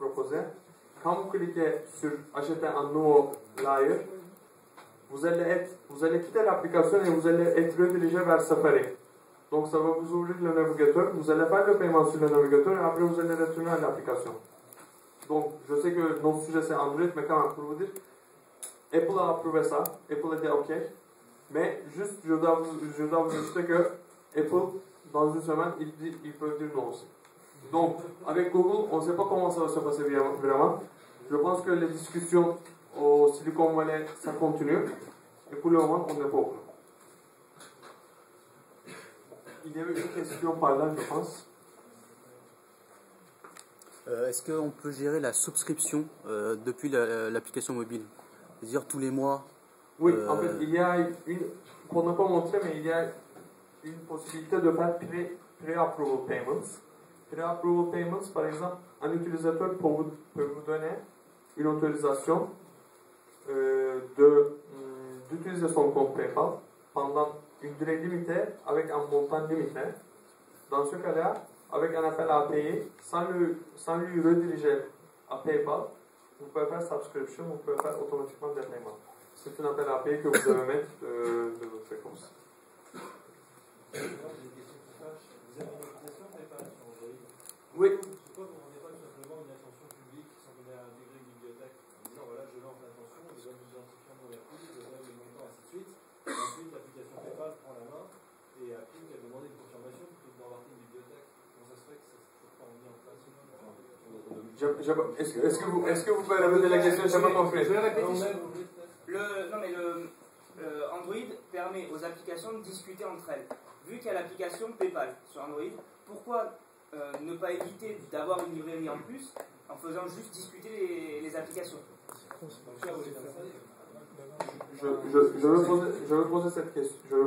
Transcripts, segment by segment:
proposer. Quand vous cliquez sur acheter un nouveau layer, vous allez quitter l'application et vous allez être redirigé vers Safari. Donc ça va vous ouvrir le navigateur, vous allez faire le paiement sur le navigateur et après vous allez retourner à l'application. Donc je sais que notre sujet c'est Android, mais quand même pour vous dire, Apple a approuvé ça, Apple a dit OK, mais juste je dois vous ajouter que Apple, dans une semaine, ils peuvent dire non aussi. Donc avec Google, on ne sait pas comment ça va se passer vraiment. Je pense que les discussions au Silicon Valley, ça continue. Et pour le moment, on n'est pas au courant. Il y avait une question par là, je pense. Est-ce qu'on peut gérer la souscription depuis l'application mobile? C'est-à-dire tous les mois? Oui, en fait, il y a une, pour ne pas montrer, mais il y a une possibilité de faire pre-approval payments. Pre-approval payments, par exemple, un utilisateur peut vous donner une autorisation d'utiliser son compte PayPal pendant une durée limitée avec un montant limité. Dans ce cas-là, avec un appel à payer, sans lui rediriger à PayPal, vous pouvez faire subscription, vous pouvez faire automatiquement des paiements. C'est un appel à payer que vous devez mettre de votre fréquence. Oui. Pourquoi vous ne rendez pas tout simplement une attention publique sans donner à intégrer une bibliothèque en disant voilà, je lance l'attention, je donne l'identifiant dans l'appli, je donne le montant, ainsi de suite. Et ensuite, l'application PayPal prend la main et applique à demander une confirmation plutôt que d'embarquer une bibliothèque. Comment ça se fait que ça ne soit pas mis en place? Est-ce que vous pouvez répéter la question? Je n'ai pas compris. Je vais répéter. Android permet aux applications de discuter entre elles. Vu qu'il y a l'application PayPal sur Android, pourquoi ne pas éviter d'avoir une librairie en plus en faisant juste discuter les applications? Je vais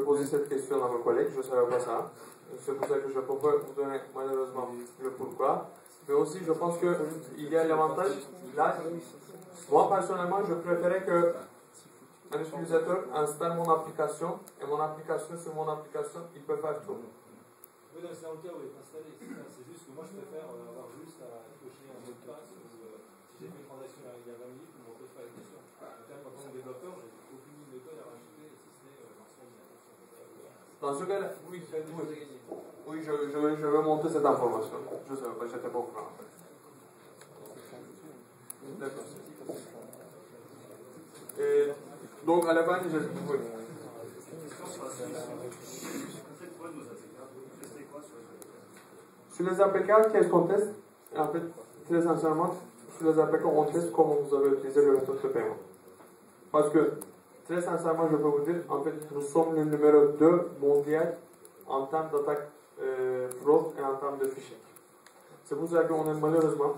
poser cette question à mes collègues, je ne savais pas ça. C'est pour ça que je ne peux pas vous donner malheureusement le pourquoi. Mais aussi, je pense qu'il y a l'avantage, là, moi personnellement, je préférais que un utilisateur installe mon application et mon application, sur mon application, il peut faire tout. Oui, c'est dans le cas où il est installé. C'est juste que moi, je préfère avoir juste à cocher un mot de passe ou si j'ai fait une transaction il y a 20 minutes, on ne me pose pas la question. Donc là, moi, comme développeur, j'ai aucune ligne de code à rajouter si ce n'est l'ensemble de l'application. Dans ce cas-là, oui, je veux monter cette information. Je ne sais pas, je n'étais pas au courant. D'accord. Donc, à la fin, oui. Sur les APK, qu'est-ce qu'on teste? En fait, très sincèrement, sur les APK, on teste comment vous avez utilisé le méthode de paiement. Parce que, très sincèrement, je peux vous dire, en fait, nous sommes le numéro 2 mondial en termes d'attaque fraude et en termes de phishing. C'est pour ça qu'on est malheureusement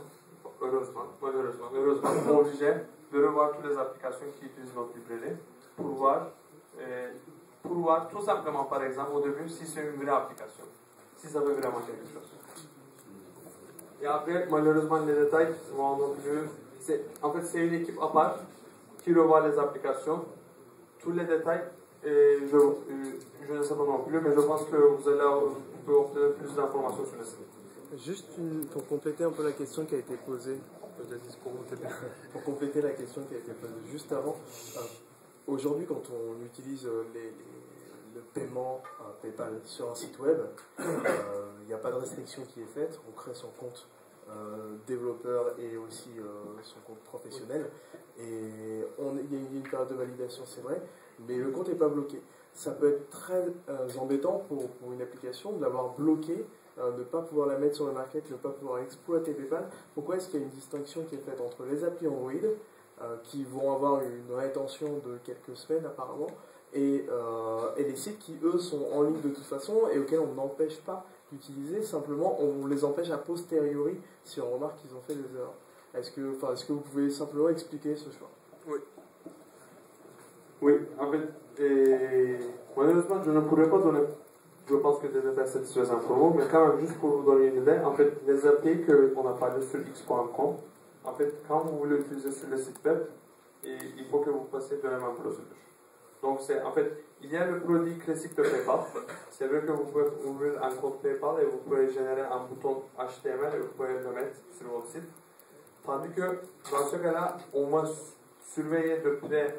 obligé de revoir toutes les applications qui utilisent notre librairie pour voir tout simplement, par exemple, au début, si c'est une vraie application, si ça veut vraiment quelque chose. Et après, malheureusement, les détails vont non plus. En fait, c'est une équipe à part qui revoit les applications, tous les détails, et je ne sais pas non plus, mais je pense que vous allez obtenir plus d'informations sur le site. Juste pour compléter un peu la question qui a été posée, pour compléter la question qui a été posée juste avant, aujourd'hui quand on utilise le paiement PayPal sur un site web, il n'y a pas de restriction qui est faite, on crée son compte développeur et aussi son compte professionnel, et il y a une période de validation, c'est vrai, mais le compte n'est pas bloqué. Ça peut être très embêtant pour une application de l'avoir bloqué, de ne pas pouvoir la mettre sur le market, de ne pas pouvoir exploiter PayPal. Pourquoi est-ce qu'il y a une distinction qui est faite entre les applis Android, qui vont avoir une rétention de quelques semaines apparemment, et les sites qui eux sont en ligne de toute façon et auxquels on n'empêche pas d'utiliser, simplement on les empêche a posteriori si on remarque qu'ils ont fait des erreurs. Est-ce que vous pouvez simplement expliquer ce choix? Oui, en fait, malheureusement je ne pourrais pas donner, je pense que des détails satisfaisants pour vous, mais quand même juste pour vous donner une idée, en fait les API qu'on a parlé sur x.com, en fait quand vous voulez l'utiliser sur le site web, il faut que vous passiez de la même procédure. Donc en fait, il y a le produit classique de PayPal. C'est vrai que vous pouvez ouvrir un compte PayPal et vous pouvez générer un bouton HTML et vous pouvez le mettre sur votre site. Tandis que dans ce cas-là, on va surveiller de près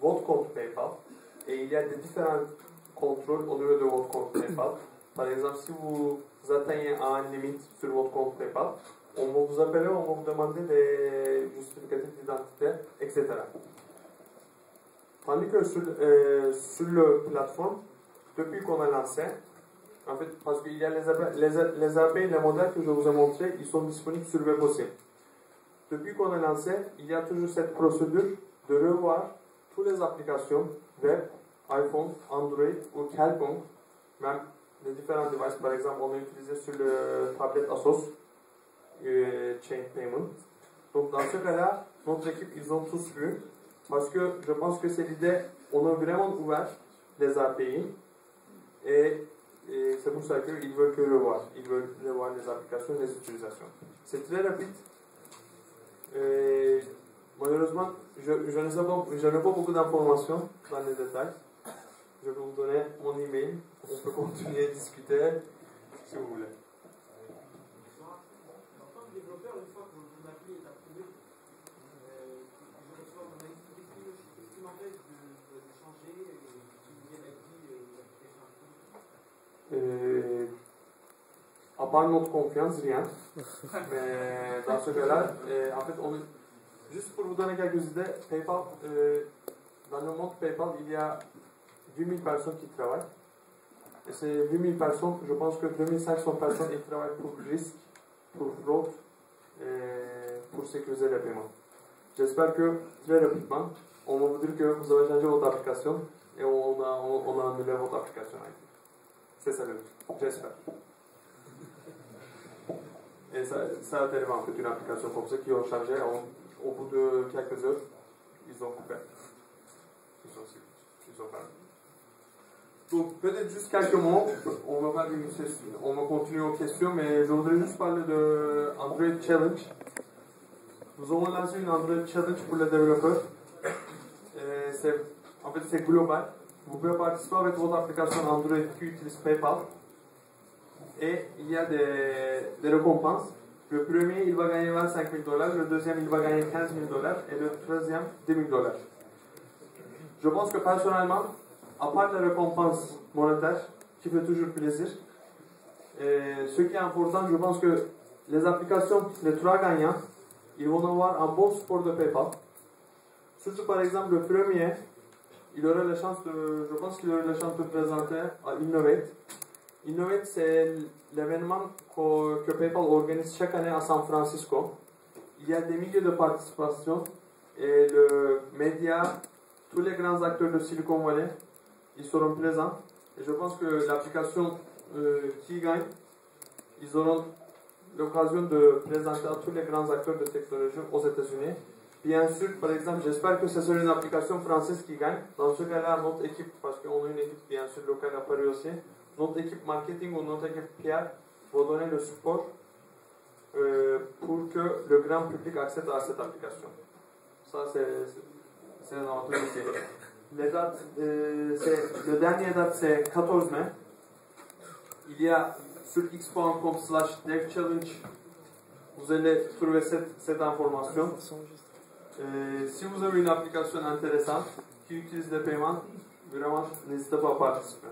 votre compte PayPal et il y a des différents contrôles au niveau de votre compte PayPal. Par exemple, si vous atteignez un limite sur votre compte PayPal, on va vous appeler, on va vous demander des justificatifs d'identité, etc. Tandis que sur le plateforme, depuis qu'on a lancé, en fait, parce qu'il y a les API, les modèles que je vous ai montrés, ils sont disponibles sur WebOSsim. Depuis qu'on a lancé, il y a toujours cette procédure de revoir toutes les applications web, iPhone, Android ou quelconque, même les différents devices. Par exemple, on a utilisé sur le tablette Asos, Chain Payment. Donc dans ce cas-là, notre équipe, ils ont tous vu, parce que je pense que c'est l'idée, on a vraiment ouvert les API et c'est pour ça qu'ils veulent que revoir. Ils veulent revoir les applications et les utilisations. C'est très rapide. Et malheureusement, je n'ai pas beaucoup d'informations dans les détails. Je vais vous donner mon email. On peut continuer à discuter si vous voulez. En tant que développeur, une fois que mon appli est approuvée, qu'est-ce qui m'empêche de changer et d'utiliser l'appli ou l'application? À part notre confiance, rien. Mais dans ce cas-là, en fait, juste pour vous donner quelques idées, PayPal, dans le monde PayPal, il y a 8 000 personnes qui travaillent. Et ces 8 000 personnes, je pense que 2500 personnes ils travaillent pour risque, pour fraude, et pour sécuriser les paiements. J'espère que très rapidement, on va vous dire que vous avez changé votre application et on a annulé votre application. C'est ça le but. J'espère. Et ça arrive en fait une application comme ça qui ont changé au bout de quelques heures, ils ont coupé. Ils ont parlé. Donc peut-être juste quelques mots, on va continuer aux questions, mais je voudrais juste parler de Android Challenge. Nous avons lancé une Android Challenge pour les développeurs. En fait c'est global. Vous pouvez participer avec votre application Android qui utilise PayPal. Et il y a des récompenses. Le premier, il va gagner 25 000 $, le deuxième, il va gagner 15 000 $ et le troisième, 10 000 $. Je pense que personnellement, à part les récompenses monétaires, qui fait toujours plaisir, ce qui est important, je pense que les applications, les trois gagnants, ils vont avoir un bon support de PayPal. Surtout par exemple, le premier, je pense qu'il aurait la chance de présenter à Innovate. Innovate, c'est l'événement que PayPal organise chaque année à San Francisco. Il y a des milliers de participations et le média, tous les grands acteurs de Silicon Valley, ils seront présents. Et je pense que l'application qui gagne, ils auront l'occasion de présenter à tous les grands acteurs de technologie aux États-Unis. Bien sûr, par exemple, j'espère que ce sera une application française qui gagne. Dans ce cas-là, notre équipe, parce qu'on a une équipe bien sûr locale à Paris aussi, notre équipe marketing ou notre équipe PR va donner le support pour que le grand public accède à cette application. Ça, c'est notre métier. Les dates, le dernier date, c'est 14 mai. Il y a sur x.com/devchallenge, vous allez trouver cette information. Si vous avez une application intéressante qui utilise des paiements, vraiment, n'hésitez pas à participer.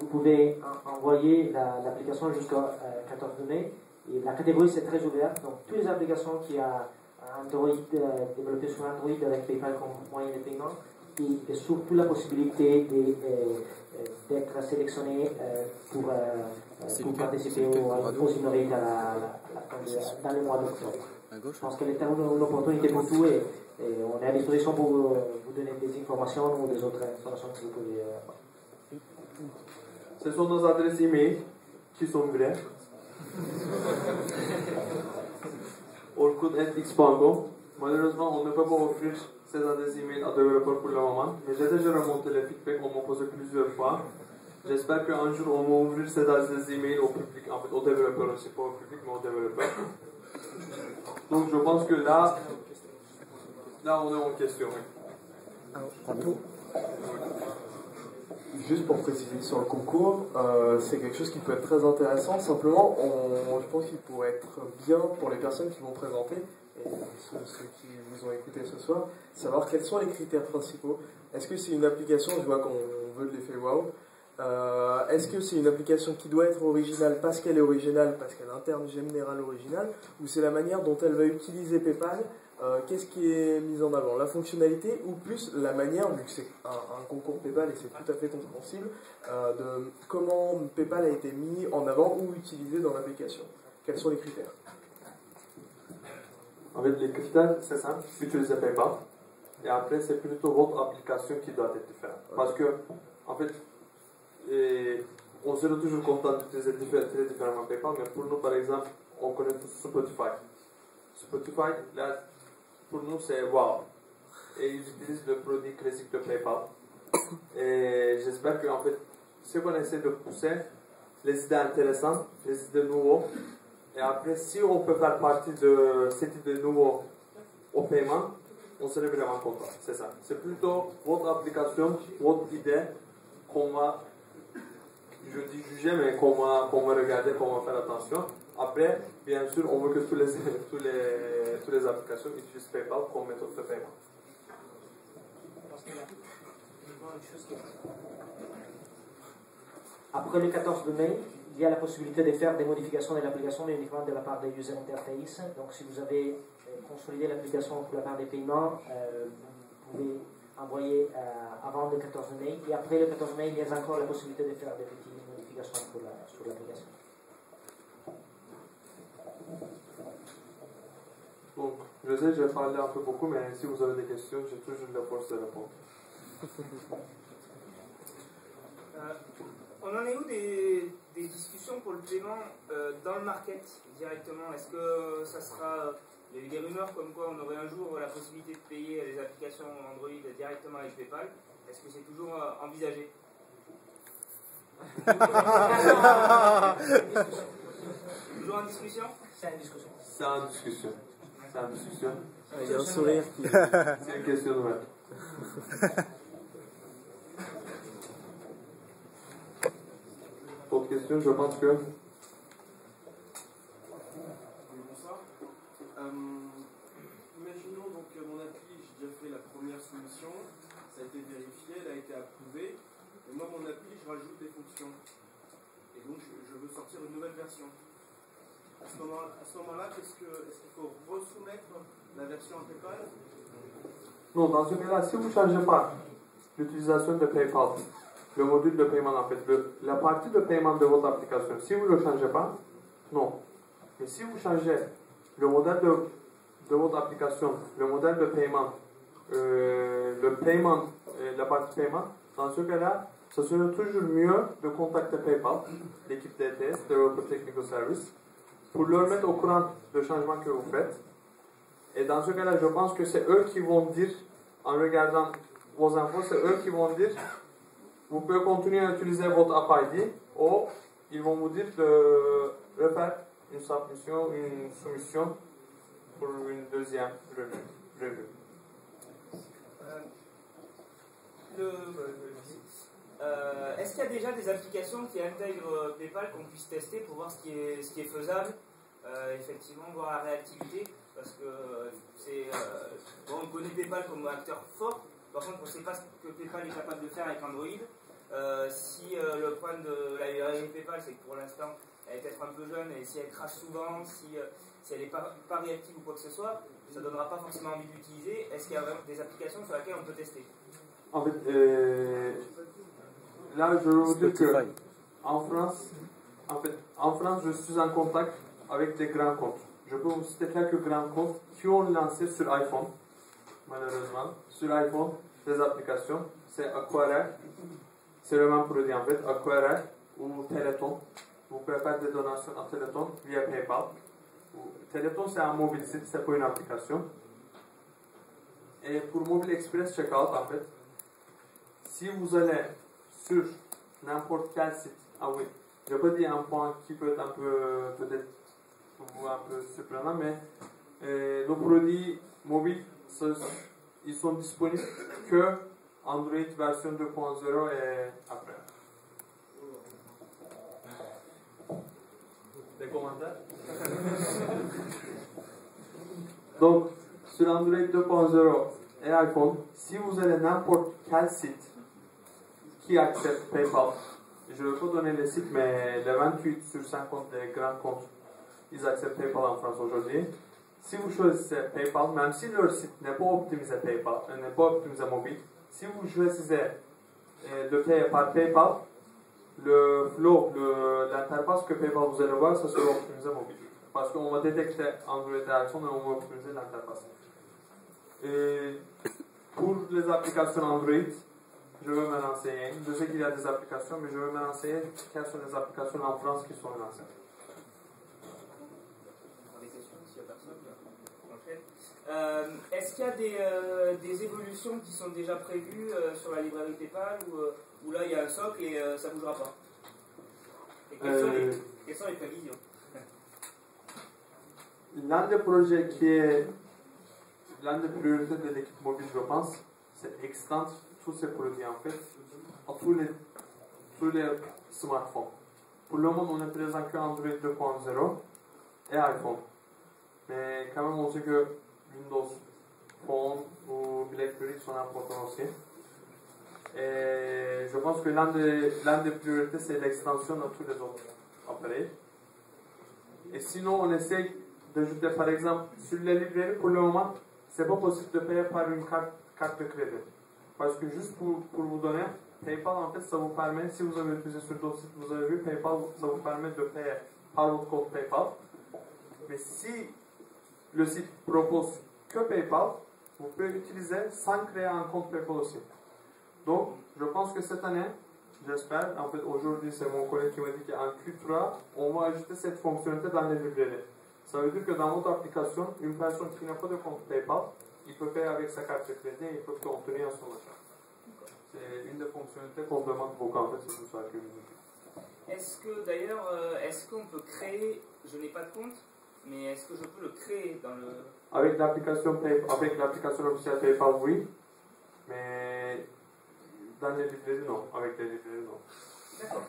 Vous pouvez envoyer l'application jusqu'au 14 mai. Et la catégorie, c'est très ouverte. Donc, toutes les applications qui ont Android, développées sur Android avec PayPal comme moyen de paiement, et surtout la possibilité d'être sélectionné pour participer aux Innovate dans le mois d'octobre. Je pense qu'elle est une opportunité pour tout et on est à disposition pour vous donner des informations ou des autres informations que vous pouvez avoir. Ce sont nos adresses e-mail qui sont vraies. Orkut@x.com. Malheureusement, on ne peut pas offrir ces adresses e-mail à développeurs pour le moment, mais j'ai déjà remonté les feedbacks, on m'a posé plusieurs fois. J'espère qu'un jour on va ouvrir ces adresses e-mail au public, en fait aux développeurs aussi, pas au public, mais aux développeurs. Donc je pense que là on est en question. Oui. Juste pour préciser sur le concours, c'est quelque chose qui peut être très intéressant. Simplement, je pense qu'il pourrait être bien pour les personnes qui vont présenter, et ceux qui vous ont écouté ce soir, savoir quels sont les critères principaux. Est-ce que c'est une application, je vois qu'on veut de l'effet wow, est-ce que c'est une application qui doit être originale parce qu'elle est originale, parce qu'elle est interne générale originale, ou c'est la manière dont elle va utiliser PayPal? Qu'est-ce qui est mis en avant? La fonctionnalité ou plus la manière, vu que c'est un concours PayPal et c'est tout à fait compréhensible, de comment PayPal a été mis en avant ou utilisé dans l'application? Quels sont les critères? En fait, les critères, c'est simple, utiliser PayPal. Et après, c'est plutôt votre application qui doit être différente. Parce que, en fait, on serait toujours content d'utiliser très différemment PayPal, mais pour nous, par exemple, on connaît tous Spotify. Spotify, là, pour nous, c'est wow. Et ils utilisent le produit classique de PayPal. Et j'espère qu'en fait, ce qu'on essaie de pousser, les idées intéressantes, les idées nouveaux. Et après, si on peut faire partie de cette idée nouveau au paiement, on serait vraiment content. C'est ça. C'est plutôt votre application, votre idée qu'on va, je dis juger, mais qu'on va regarder, qu'on va faire attention. Après, bien sûr, on veut que toutes les applications utilisent PayPal comme méthode de paiement. Après le 14 mai, il y a la possibilité de faire des modifications de l'application, mais uniquement de la part des user interface. Donc, si vous avez consolidé l'application pour la part des paiements, vous pouvez envoyer avant le 14 mai. Et après le 14 mai, il y a encore la possibilité de faire des petites modifications sur l'application. Donc, je sais, j'ai parlé un peu beaucoup, mais si vous avez des questions, j'ai toujours la force de répondre. On en est où des discussions pour le paiement dans le market directement? Est-ce que ça sera... Il y a eu des rumeurs comme quoi on aurait un jour la possibilité de payer les applications Android directement avec PayPal. Est-ce que c'est toujours envisagé? Toujours en discussion? C'est une discussion. C'est en discussion. C'est en discussion. Il y a un sourire qui... C'est une question ouverte. Autre question, je pense que... Bonsoir. Imaginons donc mon appli, j'ai déjà fait la première soumission, ça a été vérifié, elle a été approuvée, et moi mon appli, je rajoute des fonctions. Et donc je veux sortir une nouvelle version. À ce moment-là, est-ce qu'il faut resoumettre la version à PayPal? Non, dans ce cas-là, si vous ne changez pas l'utilisation de PayPal, le module de paiement en fait, la partie de paiement de votre application, si vous ne le changez pas, non. Mais si vous changez le modèle de votre application, le modèle de paiement, la partie paiement, dans ce cas-là, ce serait toujours mieux de contacter PayPal, l'équipe DTS, Developer Technical Service, pour leur mettre au courant du changement que vous faites. Et dans ce cas-là, je pense que c'est eux qui vont dire, en regardant vos infos, c'est eux qui vont dire, vous pouvez continuer à utiliser votre App ID, ou ils vont vous dire de refaire une submission, une soumission pour une deuxième revue. Est-ce qu'il y a déjà des applications qui intègrent PayPal qu'on puisse tester pour voir ce qui est faisable, effectivement, voir la réactivité? Parce que bon, on connaît PayPal comme acteur fort, par contre on ne sait pas ce que PayPal est capable de faire avec Android. Si le point de la librairie PayPal, c'est que pour l'instant elle est peut-être un peu jeune, et si elle crache souvent, si elle n'est pas réactive ou quoi que ce soit, ça ne donnera pas forcément envie d'utiliser. Est-ce qu'il y a vraiment des applications sur lesquelles on peut tester? En fait, là, je veux vous dire que en France, je suis en contact avec des grands comptes. Je peux vous citer quelques grands comptes qui ont lancé sur iPhone, malheureusement, sur iPhone, des applications. C'est Acquarer, c'est le même produit en fait, Acquarer ou Téléthon. Vous pouvez faire des donations à Téléthon via PayPal. Téléthon, c'est un mobile site, c'est pas une application. Et pour Mobile Express Checkout, en fait, si vous allez sur n'importe quel site, ah oui, je peux dire un point qui peut être un peu, peut-être, pour vous un peu surprenant, mais nos produits mobiles, ils sont disponibles que Android version 2.0 et après. Des commentaires? Donc, sur Android 2.0 et iPhone, si vous allez n'importe quel site qui accepte PayPal, je ne vais pas donner les sites, mais les 28 sur 50 des grands comptes, ils acceptent PayPal en France aujourd'hui. Si vous choisissez PayPal, même si leur site n'est pas optimisé PayPal, n'est pas optimisé mobile, si vous choisissez de payer par PayPal, le flow, l'interface que PayPal vous allez voir, ça sera optimisé mobile. Parce qu'on va détecter Android et iPhone et on va optimiser l'interface. Et pour les applications Android, je vais me renseigner. Je sais qu'il y a des applications, mais je vais me renseigner quelles sont les applications en France qui sont lancées. Des questions, s'il n'y a personne, est-ce qu'il y a des évolutions qui sont déjà prévues sur la librairie PayPal où là il y a un socle et ça ne bougera pas? Et quelles sont les prévisions? L'un des projets qui est l'un des priorités de l'équipe mobile, je pense, c'est extendre tous ces produits en fait à tous les smartphones. Pour le moment, on est présent que Android 2.0 et iPhone. Mais quand même, on sait que Windows Phone ou BlackBerry sont importants aussi. Et je pense que l'un des priorités, c'est l'extension à tous les autres appareils. Et sinon, on essaye d'ajouter, par exemple, sur les librairies, pour le moment, c'est pas possible de payer par une carte de crédit. Parce que juste pour vous donner, PayPal, en fait, ça vous permet, si vous avez utilisé sur d'autres sites, vous avez vu, PayPal, ça vous permet de payer par votre compte PayPal. Mais si le site propose que PayPal, vous pouvez l'utiliser sans créer un compte PayPal aussi. Donc, je pense que cette année, j'espère, en fait, aujourd'hui, c'est mon collègue qui m'a dit qu'en Q3, on va ajouter cette fonctionnalité dans les librairies. Ça veut dire que dans votre application, une personne qui n'a pas de compte PayPal, il peut payer avec sa carte de crédit et il peut contenir son achat. C'est une des fonctionnalités qu'on demande beaucoup en fait, c'est pour ça que Est-ce que d'ailleurs, est-ce qu'on peut créer, je n'ai pas de compte, mais est-ce que je peux le créer dans le... Avec l'application officielle PayPal, oui, mais dans les librairies, non. Avec les librairies, non. D'accord.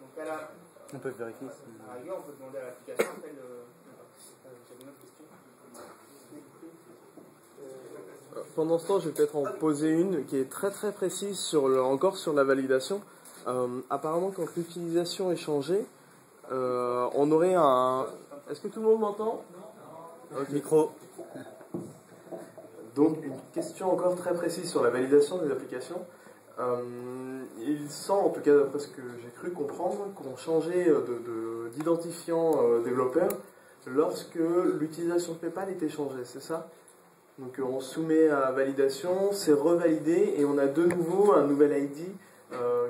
Donc à la... On peut vérifier. À la rigueur, on peut demander à l'application, après j'avais une autre question. Pendant ce temps, je vais peut-être en poser une qui est très très précise encore sur la validation. Apparemment, quand l'utilisation est changée, on aurait un... Est-ce que tout le monde m'entend? Okay. Micro. Donc, une question encore très précise sur la validation des applications. Il semble, en tout cas d'après ce que j'ai cru comprendre, qu'on changeait d'identifiant développeur lorsque l'utilisation de PayPal était changée, c'est ça? Donc on soumet à validation, c'est revalidé et on a de nouveau un nouvel ID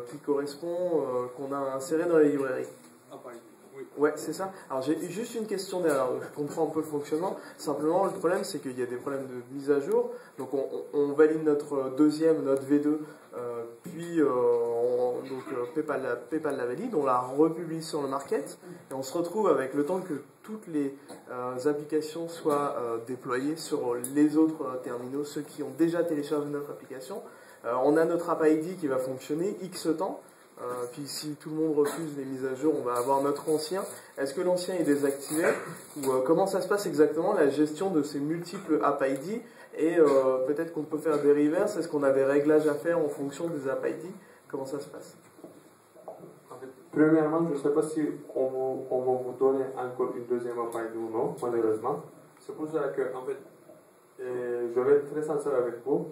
qui correspond, qu'on a inséré dans la librairie. Oui. Ouais, c'est ça. Alors j'ai juste une question derrière, je comprends un peu le fonctionnement. Simplement, le problème c'est qu'il y a des problèmes de mise à jour. Donc on valide notre V2, puis PayPal la valide, on la republie sur le market et on se retrouve avec le temps que toutes les applications soient déployées sur les autres terminaux, ceux qui ont déjà téléchargé notre application. On a notre App ID qui va fonctionner X temps. Puis si tout le monde refuse les mises à jour, on va avoir notre ancien. Est-ce que l'ancien est désactivé? Ou comment ça se passe exactement, la gestion de ces multiples App ID? Et peut-être qu'on peut faire des reverses. Est-ce qu'on a des réglages à faire en fonction des App ID? Comment ça se passe? En fait, premièrement, je ne sais pas si on va vous donner encore une deuxième App ID ou non, malheureusement. C'est pour ça que, en fait, je vais être très sincère avec vous.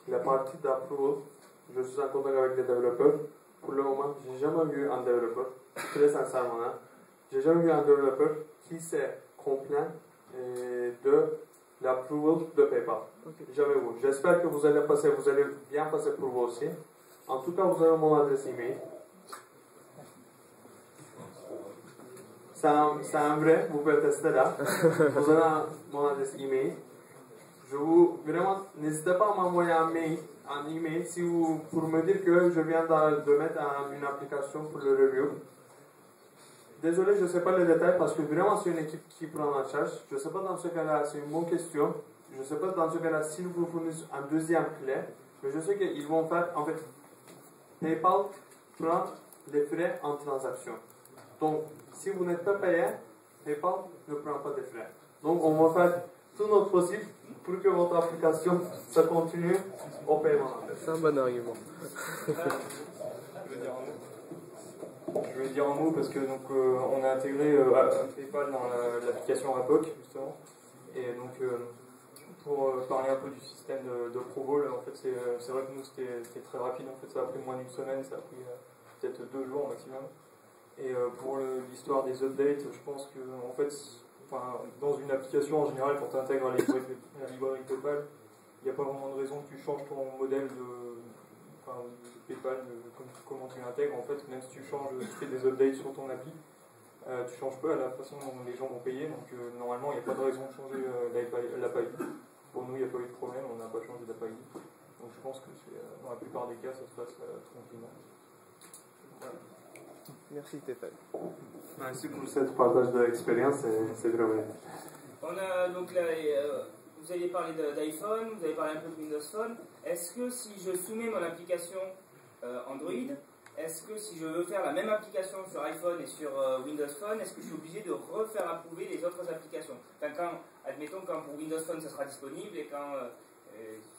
La partie d'approval, je suis en contact avec des développeurs. Pour le moment, je n'ai jamais vu un développeur, très sincèrement, hein, j'ai jamais vu un développeur qui s'est complaint de l'approval de PayPal. Okay. Jamais vu. J'espère que vous allez bien passer pour vous aussi. En tout cas, vous avez mon adresse email. C'est un vrai, vous pouvez tester là. Vous avez mon adresse email. Vraiment, n'hésitez pas à m'envoyer un email pour me dire que je viens de mettre une application pour le review. Désolé, je ne sais pas les détails parce que vraiment c'est une équipe qui prend en charge. Je ne sais pas dans ce cas-là, c'est une bonne question. Je ne sais pas dans ce cas-là s'ils vous fournissent une deuxième clé. Mais je sais qu'ils vont faire, en fait, PayPal prend les frais en transaction. Donc, si vous n'êtes pas payé, PayPal ne prend pas de frais. Donc, on va faire tout notre possible pour que votre application, ça continue au paiement. C'est un bon argument. Je vais dire un mot parce que donc, on a intégré PayPal dans l'application Apoc justement. Et donc pour parler un peu du système de ProVol, en fait c'est vrai que nous c'était très rapide, en fait ça a pris moins d'une semaine, ça a pris peut-être 2 jours maximum. Et pour l'histoire des updates, je pense que en fait, dans une application en général, quand tu intègres la librairie PayPal, il n'y a pas vraiment de raison que tu changes ton modèle de PayPal, comment tu l'intègres. En fait, même si tu fais des updates sur ton appli, tu changes pas la façon dont les gens vont payer. Donc normalement, il n'y a pas de raison de changer l'API. Pour nous, il n'y a pas eu de problème, on n'a pas changé d'API. Donc je pense que dans la plupart des cas, ça se passe tranquillement. Voilà. Merci Stéphane. Merci pour ce partage de l'expérience, c'est vraiment bien. On a donc là, vous avez parlé d'iPhone, vous avez parlé un peu de Windows Phone. Est-ce que si je soumets mon application Android, est-ce que si je veux faire la même application sur iPhone et sur Windows Phone, est-ce que je suis obligé de refaire approuver les autres applications? Admettons quand pour Windows Phone ça sera disponible et quand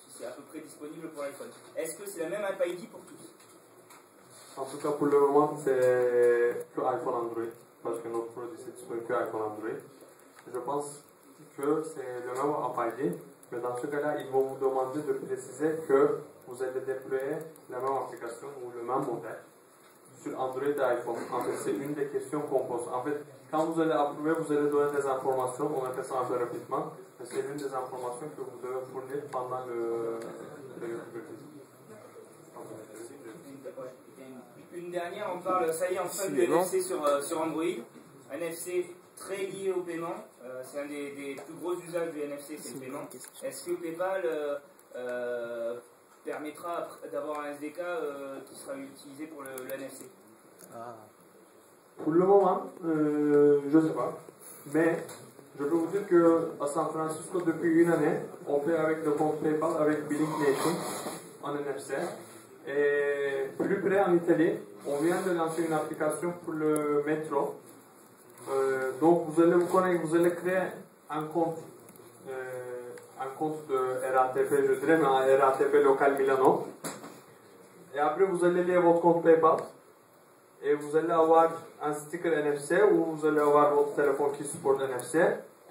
c'est à peu près disponible pour iPhone. Est-ce que c'est la même API pour tous? En tout cas, pour le moment, c'est que iPhone Android, parce que notre produit c'est disponible que iPhone Android. Je pense que c'est le même API, mais dans ce cas-là, ils vont vous demander de préciser que vous allez déployer la même application ou le même modèle sur Android et iPhone. En fait, c'est une des questions qu'on pose. En fait, quand vous allez approuver, vous allez donner des informations, on a fait ça un peu rapidement, mais c'est l'une des informations que vous devez fournir pendant le Une dernière, on parle, ça y est, enfin du NFC sur Android. Un NFC très lié au paiement. C'est un des plus gros usages du NFC, c'est le paiement. Est-ce que PayPal permettra d'avoir un SDK qui sera utilisé pour le NFC? Pour le moment, je ne sais pas. Mais je peux vous dire qu'à San Francisco, depuis une année, on fait avec le compte PayPal, avec Billing Nation, en NFC. Et plus près en Italie, on vient de lancer une application pour le métro. Donc vous allez vous connecter, vous allez créer un compte de RATP, je dirais, mais un RATP local Milano. Et après vous allez lier votre compte PayPal et vous allez avoir un sticker NFC où vous allez avoir votre téléphone qui supporte NFC.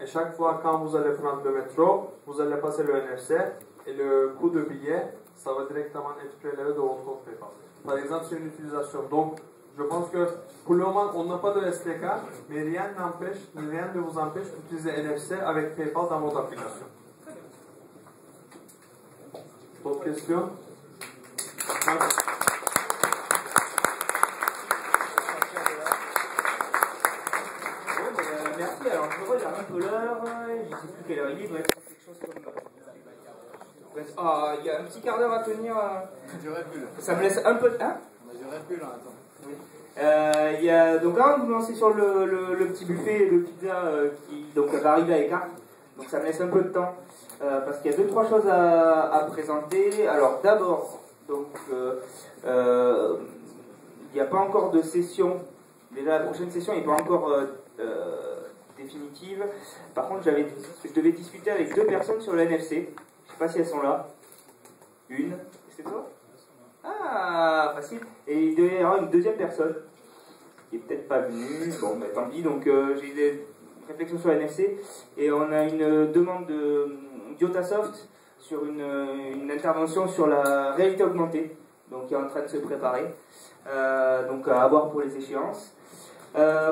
Et chaque fois quand vous allez prendre le métro, vous allez passer le NFC et le coût de billet, ça va directement être prélevé de votre compte PayPal. Par exemple, c'est une utilisation. Donc, je pense que pour le moment, on n'a pas de SDK, mais rien ne vous empêche d'utiliser NFC avec PayPal dans votre application. D'autres questions? Merci, alors je regarde un peu l'heure, je ne sais plus quelle heure il est, bref, quelque chose comme... il y a un petit quart d'heure à tenir. Ça me laisse un peu de... Hein? Donc avant de vous lancer sur le petit buffet de pizza qui donc, va arriver à Écart, donc ça me laisse un peu de temps parce qu'il y a 2-3 choses à présenter. Alors d'abord, donc il n'y a pas encore de session. Déjà la prochaine session n'est pas encore définitive. Par contre, je devais discuter avec 2 personnes sur le NFC. Je sais pas si elles sont là. Une. C'est toi? Ah, facile. Et il devait y avoir une deuxième personne qui est peut-être pas venue. Bon, mais tant pis. Donc j'ai des réflexions sur la NFC et on a une demande d'Yotasoft sur une intervention sur la réalité augmentée. Donc qui est en train de se préparer. Donc à voir pour les échéances.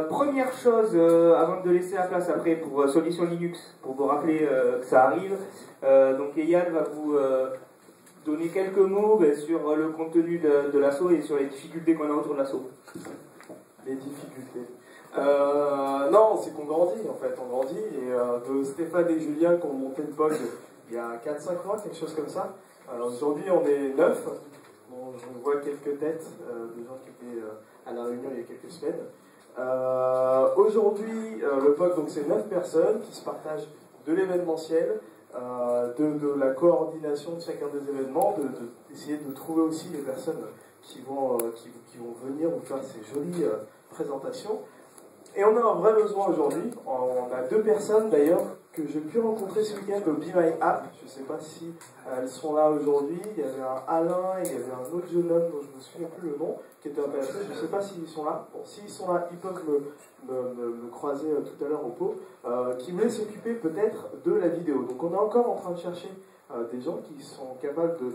Première chose, avant de laisser la place après pour Solution Linux, pour vous rappeler que ça arrive, donc Eyal va vous donner quelques mots sur le contenu de l'assaut et sur les difficultés qu'on a autour de l'assaut. Les difficultés. Non, c'est qu'on grandit en fait, on grandit. Et de Stéphane et Julien qui ont monté le POG il y a 4-5 mois, quelque chose comme ça. Alors aujourd'hui on est 9. Bon, je vois quelques têtes de gens qui étaient à la réunion il y a quelques semaines. Aujourd'hui, le POG, donc c'est 9 personnes qui se partagent de l'événementiel, de la coordination de chacun des événements, d'essayer de trouver aussi les personnes qui vont venir vous faire ces jolies présentations. Et on a un vrai besoin aujourd'hui. On a 2 personnes d'ailleurs que j'ai pu rencontrer ce week-end au Be My App. Je ne sais pas si elles sont là aujourd'hui. Il y avait un Alain et il y avait un autre jeune homme dont je ne me souviens plus le nom qui était intéressé. Je ne sais pas s'ils sont là. Bon, s'ils sont là, ils peuvent me croiser tout à l'heure au pot. Qui voulaient s'occuper peut-être de la vidéo. Donc on est encore en train de chercher des gens qui sont capables de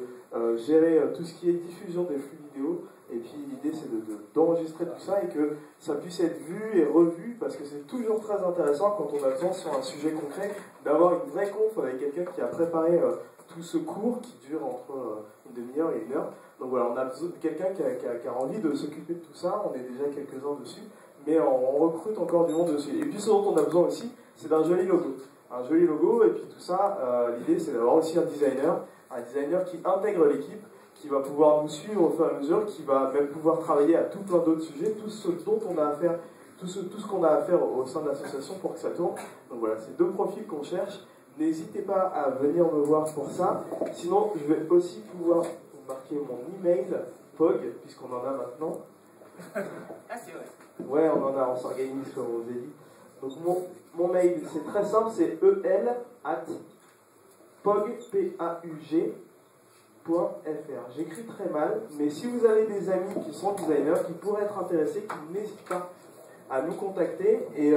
gérer tout ce qui est diffusion des flux vidéo. Et puis l'idée c'est d'enregistrer tout ça et que ça puisse être vu et revu, parce que c'est toujours très intéressant quand on a besoin sur un sujet concret d'avoir une vraie conf avec quelqu'un qui a préparé tout ce cours qui dure entre une demi-heure et 1 heure. Donc voilà, on a besoin de quelqu'un qui a envie de s'occuper de tout ça. On est déjà quelques-uns dessus, mais on recrute encore du monde dessus. Et puis ce dont on a besoin aussi, c'est d'un joli logo. Un joli logo, et puis tout ça, l'idée c'est d'avoir aussi un designer qui intègre l'équipe, qui va pouvoir nous suivre au fur et à mesure, qui va même pouvoir travailler à tout plein d'autres sujets, tout ce dont on a à faire, tout ce qu'on a à faire au sein de l'association pour que ça tourne. Donc voilà, c'est 2 profils qu'on cherche. N'hésitez pas à venir me voir pour ça. Sinon, je vais aussi pouvoir vous marquer mon email, POG, puisqu'on en a maintenant. Ah, c'est vrai. Ouais, on en a, on s'organise comme on vous a dit. Donc mon mail, c'est très simple, c'est el@pog.fr. J'écris très mal, mais si vous avez des amis qui sont designers, qui pourraient être intéressés, qui n'hésitent pas à nous contacter et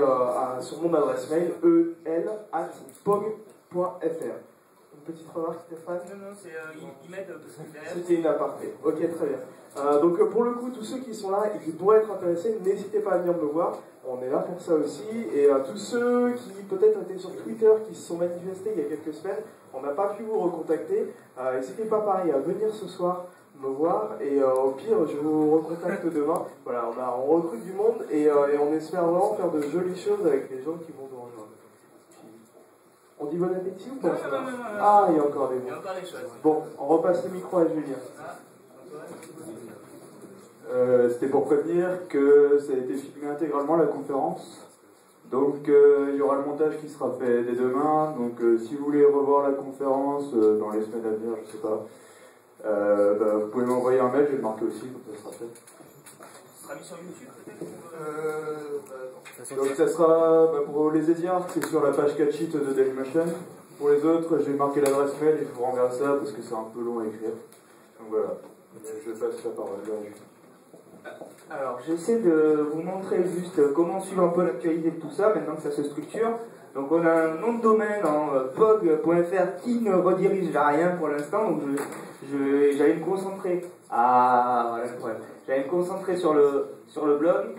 sur mon adresse mail el@pog.fr. Une petite remarque, Stéphane? Non, c'est ils mettent derrière. C'était une aparté. Ok, très bien. Donc pour le coup, tous ceux qui sont là et qui pourraient être intéressés, n'hésitez pas à venir me voir. On est là pour ça aussi. Et tous ceux qui peut-être étaient sur Twitter, qui se sont manifestés il y a quelques semaines, on n'a pas pu vous recontacter. N'hésitez pas pareil à venir ce soir me voir. Et au pire, je vous recontacte demain. Voilà, on recrute du monde et on espère vraiment faire de jolies choses avec les gens qui vont nous rejoindre. On dit bon appétit ou pas? Non. Ah, il y a encore des mots. Il y a encore des choses. Bon, on repasse le micro à Julien. C'était pour prévenir que ça a été filmé intégralement la conférence. Donc il y aura le montage qui sera fait dès demain. Donc si vous voulez revoir la conférence dans les semaines à venir, je sais pas, vous pouvez m'envoyer un mail, je vais le marquer aussi, donc ça sera fait. Ce sera mis sur YouTube peut-être? Donc ça sera pour les Ediards, c'est sur la page catch sheet de Dailymotion. Pour les autres, je vais marquer l'adresse mail et je vous renverrai ça parce que c'est un peu long à écrire. Donc voilà, je passe la parole à Julien. Alors, j'essaie de vous montrer juste comment suivre un peu l'actualité de tout ça, maintenant que ça se structure. Donc, on a un nom de domaine en pog.fr qui ne redirige vers rien pour l'instant. Donc, j'allais me concentrer. Ah, voilà le problème. J'allais me concentrer sur le blog.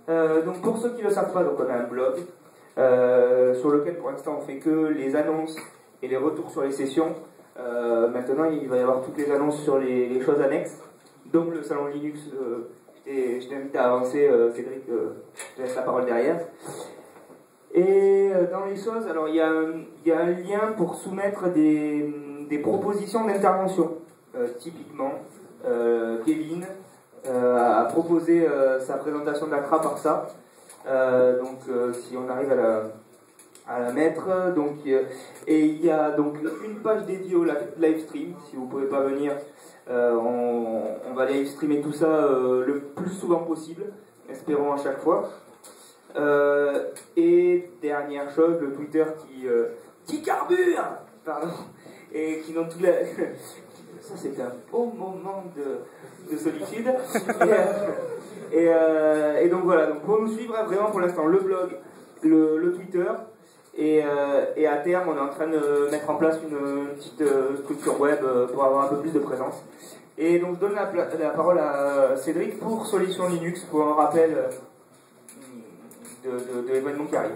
Donc, pour ceux qui ne le savent pas, donc on a un blog sur lequel pour l'instant on fait que les annonces et les retours sur les sessions. Maintenant, il va y avoir toutes les annonces sur les choses annexes. Donc le salon Linux, et je t'invite à avancer, Cédric, je te laisse la parole derrière. Et dans les choses, alors il y a un lien pour soumettre des propositions d'intervention. Typiquement, Kevin a proposé sa présentation d'Acra par ça. Donc si on arrive à la mettre, donc, et il y a donc une page dédiée au live stream. Si vous ne pouvez pas venir, on va live streamer tout ça le plus souvent possible, espérons à chaque fois. Et dernière chose, le Twitter qui carbure, pardon, et qui dans tout la... Ça c'était un beau moment de solitude. Et donc voilà, donc pour nous suivre vraiment pour l'instant le blog, le Twitter. Et à terme, on est en train de mettre en place une petite structure web pour avoir un peu plus de présence. Et donc, je donne la parole à Cédric pour Solutions Linux, pour un rappel de l'événement qui arrive.